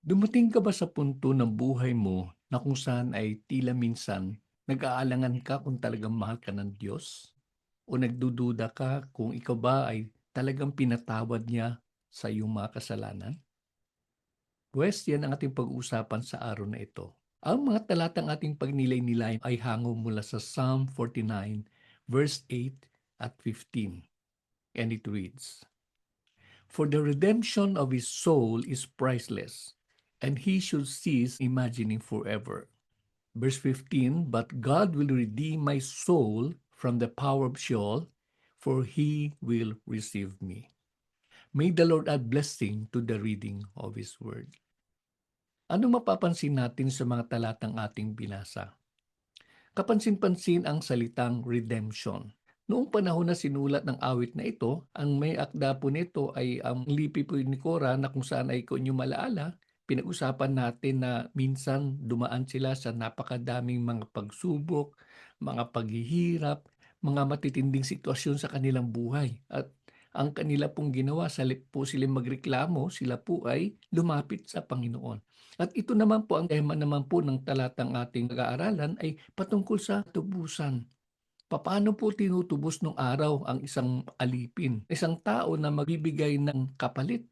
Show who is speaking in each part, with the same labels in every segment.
Speaker 1: Dumating ka ba sa punto ng buhay mo na kung saan ay tila minsan nag-aalangan ka kung talagang mahal ka ng Diyos? O nagdududa ka kung ikaw ba ay talagang pinatawad niya sa iyong mga kasalanan? Pwes yan ang ating pag-uusapan sa araw na ito. Ang mga talatang ating pagnilay-nilay ay hango mula sa Psalm 49 verse 8 at 15. And it reads, "For the redemption of his soul is priceless, and he should cease imagining forever." Verse 15, "But God will redeem my soul from the power of Sheol, for he will receive me." May the Lord add blessing to the reading of his word. Ano mapapansin natin sa mga talatang ating binasa? Kapansin-pansin ang salitang redemption. Noong panahon na sinulat ng awit na ito, ang may akda po nito ay ang lipi po ni Cora na kung saan ay kung inyo malaala, pinag-usapan natin na minsan dumaan sila sa napakadaming mga pagsubok, mga paghihirap, mga matitinding sitwasyon sa kanilang buhay. At ang kanila pong ginawa, sa halip po sila magreklamo, sila po ay lumapit sa Panginoon. At ito naman po ang tema naman po ng talatang ating pag-aaralan ay patungkol sa tubusan. Papaano po tinutubos nung araw ang isang alipin? Isang tao na magbibigay ng kapalit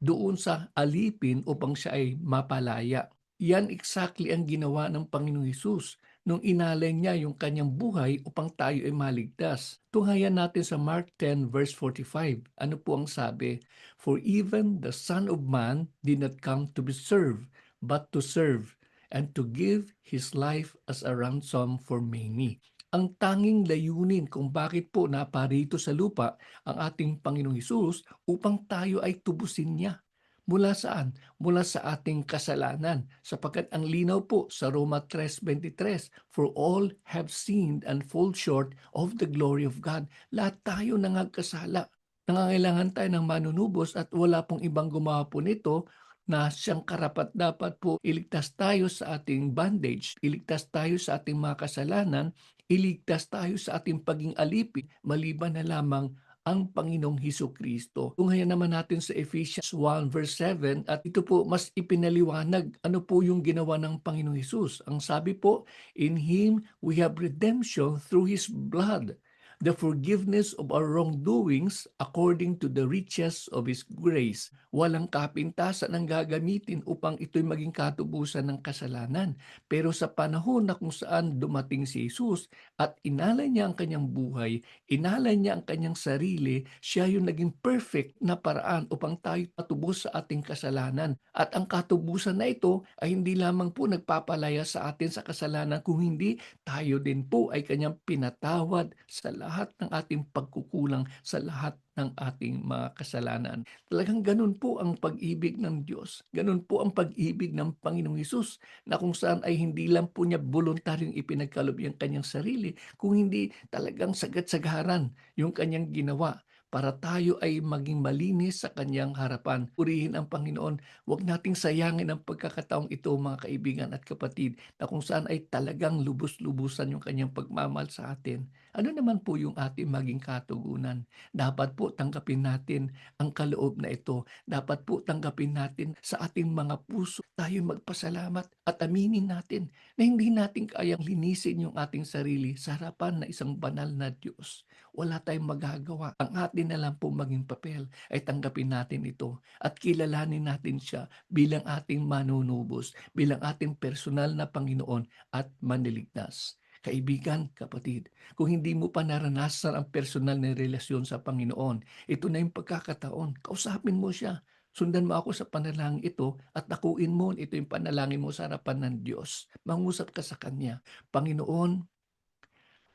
Speaker 1: doon sa alipin upang siya ay mapalaya. Yan exactly ang ginawa ng Panginoong Hesus nung inalay niya yung kanyang buhay upang tayo ay maligtas. Tunghayan natin sa Mark 10 verse 45. Ano po ang sabi? "For even the Son of Man did not come to be served, but to serve, and to give his life as a ransom for many." Ang tanging layunin kung bakit po naparito sa lupa ang ating Panginoong Hesus upang tayo ay tubusin niya. Mula saan? Mula sa ating kasalanan. Sapagkat ang linaw po sa Roma 3:23, "For all have sinned and fall short of the glory of God." Lahat tayo nangagkasala. Nangangailangan tayo ng manunubos at wala pong ibang gumawa po nito na siyang karapat-dapat po iligtas tayo sa ating bondage, iligtas tayo sa ating mga kasalanan, iligtas tayo sa ating paging alipin, maliban na lamang ang Panginoong Hesukristo. Tunghayan naman natin sa Ephesians 1 verse 7 at ito po mas ipinaliwanag ano po yung ginawa ng Panginoong Hesus. Ang sabi po, "In Him we have redemption through His blood, the forgiveness of our wrongdoings according to the riches of His grace." Walang kapintasan ang gagamitin upang ito'y maging katubusan ng kasalanan. Pero sa panahon na kung saan dumating si Jesus at inalay niya ang kanyang buhay, inalay niya ang kanyang sarili, siya yung naging perfect na paraan upang tayo patubos sa ating kasalanan. At ang katubusan na ito ay hindi lamang po nagpapalaya sa atin sa kasalanan, kung hindi tayo din po ay kanyang pinatawad sa lahat ng ating pagkukulang, sa lahat ng ating mga kasalanan. Talagang ganun po ang pag-ibig ng Diyos. Ganun po ang pag-ibig ng Panginoong Hesus na kung saan ay hindi lang po niya voluntaryong ipinagkaloob yung kanyang sarili, kung hindi talagang sagat-sagaran yung kanyang ginawa para tayo ay maging malinis sa kanyang harapan. Purihin ang Panginoon. Huwag nating sayangin ang pagkakataong ito, mga kaibigan at kapatid, na kung saan ay talagang lubos-lubusan yung kanyang pagmamahal sa atin. Ano naman po yung ating maging katugunan? Dapat po tanggapin natin ang kaloob na ito. Dapat po tanggapin natin sa ating mga puso. Tayo magpasalamat at aminin natin na hindi natin kayang linisin yung ating sarili sa harapan na isang banal na Diyos. Wala tayong magagawa. Ang atin na lang po maging papel ay tanggapin natin ito at kilalanin natin siya bilang ating manunubos, bilang ating personal na Panginoon at manliligtas. Kaibigan, kapatid, kung hindi mo pa naranasan ang personal na relasyon sa Panginoon, ito na yung pagkakataon. Kausapin mo siya. Sundan mo ako sa panalangin ito at nakuin mo, ito yung panalangin mo sa harapan ng Diyos. Mangusap ka sa Kanya. Panginoon,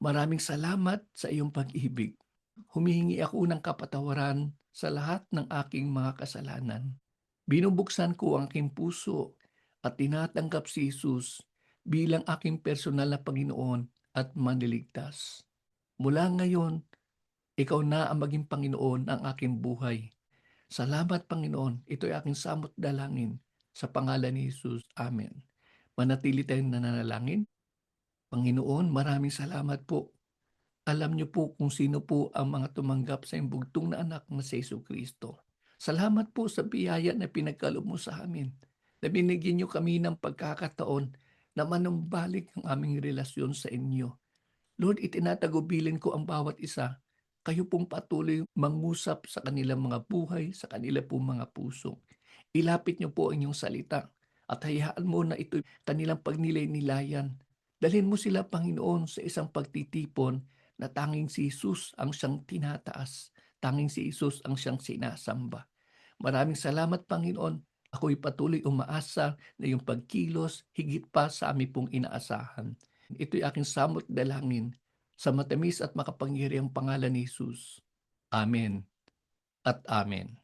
Speaker 1: maraming salamat sa iyong pag-ibig. Humihingi ako ng kapatawaran sa lahat ng aking mga kasalanan. Binubuksan ko ang aking puso at tinatanggap si Jesus bilang aking personal na Panginoon at manliligtas. Mula ngayon, ikaw na ang maging Panginoon ng aking buhay. Salamat, Panginoon. Ito'y aking samot dalangin sa pangalan ni Jesus. Amen. Manatili tayong nananalangin. Panginoon, maraming salamat po. Alam niyo po kung sino po ang mga tumanggap sa iyong bugtong na anak na si Jesucristo. Salamat po sa biyaya na pinagkaloob mo sa amin. na binigyan niyo kami ng pagkakataon na manumbalik ang aming relasyon sa inyo. Lord, itinatagubilin ko ang bawat isa. Kayo pong patuloy mangusap sa kanilang mga buhay, sa kanila pong mga puso. Ilapit niyo po ang inyong salita at hayaan mo na ito'y kanilang pagnilay-nilayan. Dalhin mo sila, Panginoon, sa isang pagtitipon na tanging si Jesus ang siyang tinataas, tanging si Jesus ang siyang sinasamba. Maraming salamat, Panginoon. Ako'y patuloy umaasa na iyong pagkilos higit pa sa aming pong inaasahan. Ito'y aking samot dalangin sa matamis at makapangyarihang pangalan ni Jesus. Amen at amen.